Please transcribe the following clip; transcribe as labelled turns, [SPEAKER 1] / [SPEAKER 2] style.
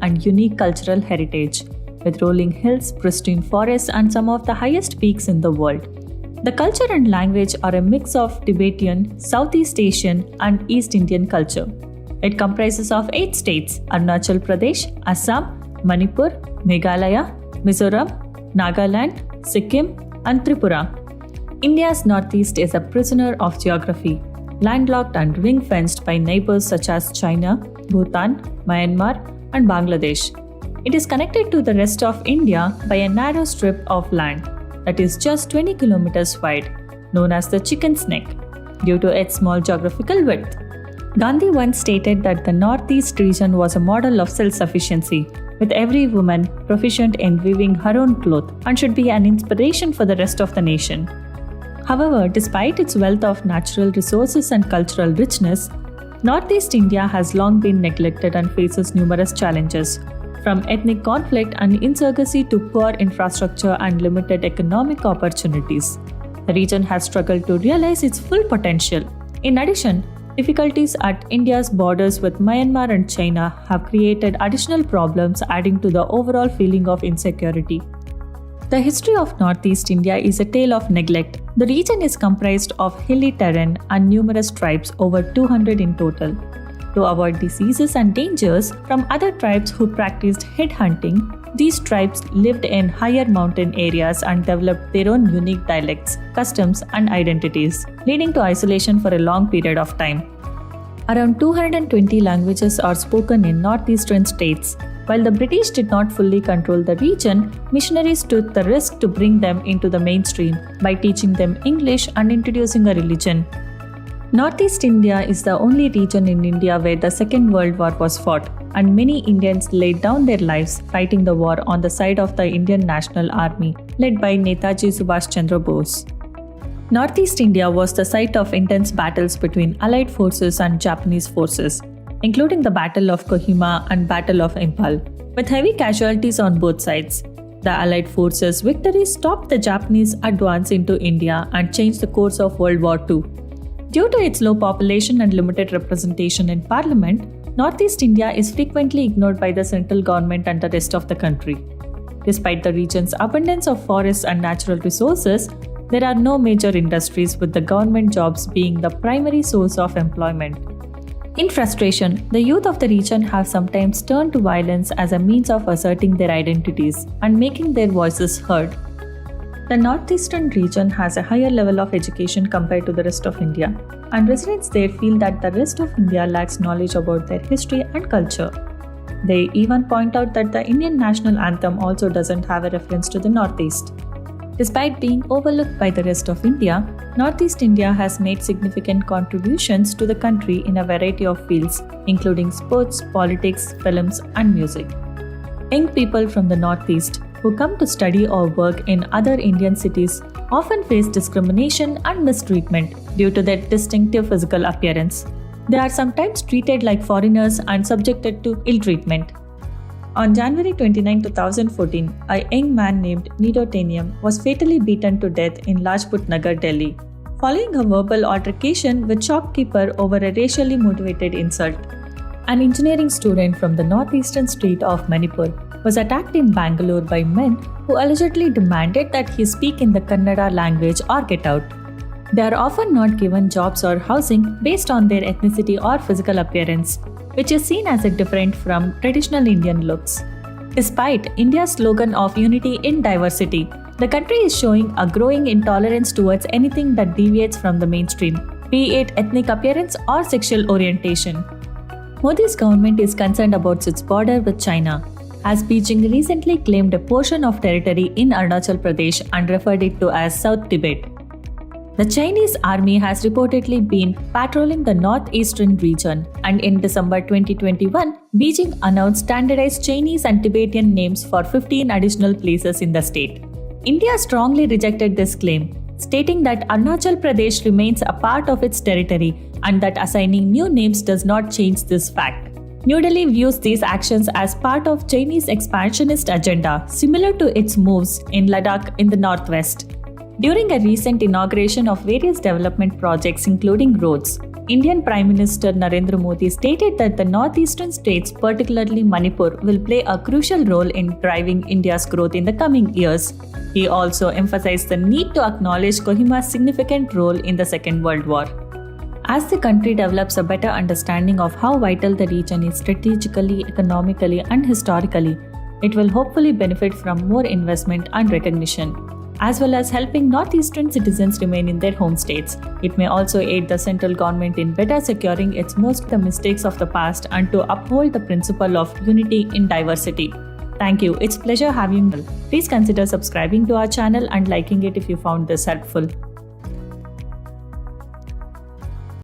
[SPEAKER 1] and unique cultural heritage, with rolling hills, pristine forests, and some of the highest peaks in the world. The culture and language are a mix of Tibetan, Southeast Asian, and East Indian culture. It comprises of 8 states: Arunachal Pradesh, Assam, Manipur, Meghalaya, Mizoram, Nagaland, Sikkim, and Tripura. India's northeast is a prisoner of geography, landlocked and ring-fenced by neighbors such as China, Bhutan, Myanmar, and Bangladesh. It is connected to the rest of India by a narrow strip of land that is just 20 kilometers wide, known as the Chicken's Neck, due to its small geographical width. Gandhi once stated that the Northeast region was a model of self-sufficiency, with every woman proficient in weaving her own cloth and should be an inspiration for the rest of the nation. However, despite its wealth of natural resources and cultural richness, Northeast India has long been neglected and faces numerous challenges, from ethnic conflict and insurgency to poor infrastructure and limited economic opportunities. The region has struggled to realize its full potential. In addition, difficulties at India's borders with Myanmar and China have created additional problems, adding to the overall feeling of insecurity. The history of Northeast India is a tale of neglect. The region is comprised of hilly terrain and numerous tribes, over 200 in total. To avoid diseases and dangers from other tribes who practiced head hunting, these tribes lived in higher mountain areas and developed their own unique dialects, customs, and identities, leading to isolation for a long period of time. Around 220 languages are spoken in northeastern states. While the British did not fully control the region, missionaries took the risk to bring them into the mainstream by teaching them English and introducing a religion. Northeast India is the only region in India where the Second World War was fought, and many Indians laid down their lives fighting the war on the side of the Indian National Army, led by Netaji Subhash Chandra Bose. Northeast India was the site of intense battles between Allied forces and Japanese forces, including the Battle of Kohima and Battle of Imphal, with heavy casualties on both sides. The Allied forces' victory stopped the Japanese advance into India and changed the course of World War II. Due to its low population and limited representation in parliament, Northeast India is frequently ignored by the central government and the rest of the country. Despite the region's abundance of forests and natural resources, there are no major industries, with the government jobs being the primary source of employment. In frustration, the youth of the region have sometimes turned to violence as a means of asserting their identities and making their voices heard. The northeastern region has a higher level of education compared to the rest of India, and residents there feel that the rest of India lacks knowledge about their history and culture. They even point out that the Indian national anthem also doesn't have a reference to the Northeast. Despite being overlooked by the rest of India, Northeast India has made significant contributions to the country in a variety of fields, including sports, politics, films, and music. Young people from the Northeast who come to study or work in other Indian cities often face discrimination and mistreatment due to their distinctive physical appearance. They are sometimes treated like foreigners and subjected to ill treatment. On January 29, 2014, a young man named Nidotanium was fatally beaten to death in Lajput Nagar, Delhi, following a verbal altercation with shopkeeper over a racially motivated insult. An engineering student from the northeastern state of Manipur was attacked in Bangalore by men who allegedly demanded that he speak in the Kannada language or get out. They are often not given jobs or housing based on their ethnicity or physical appearance, which is seen as a different from traditional Indian looks. Despite India's slogan of unity in diversity, the country is showing a growing intolerance towards anything that deviates from the mainstream, be it ethnic appearance or sexual orientation. Modi's government is concerned about its border with China, as Beijing recently claimed a portion of territory in Arunachal Pradesh and referred it to as South Tibet. The Chinese army has reportedly been patrolling the northeastern region, and in December 2021, Beijing announced standardized Chinese and Tibetan names for 15 additional places in the state. India strongly rejected this claim, stating that Arunachal Pradesh remains a part of its territory and that assigning new names does not change this fact. New Delhi views these actions as part of Chinese expansionist agenda, similar to its moves in Ladakh in the northwest. During a recent inauguration of various development projects including roads, Indian Prime Minister Narendra Modi stated that the northeastern states, particularly Manipur, will play a crucial role in driving India's growth in the coming years. He also emphasized the need to acknowledge Kohima's significant role in the Second World War. As the country develops a better understanding of how vital the region is strategically, economically, and historically, it will hopefully benefit from more investment and recognition, as well as helping northeastern citizens remain in their home states. It may also aid the central government in better securing its most the mistakes of the past and to uphold the principle of unity in diversity. Thank you. It's a pleasure having you. Please consider subscribing to our channel and liking it if you found this helpful.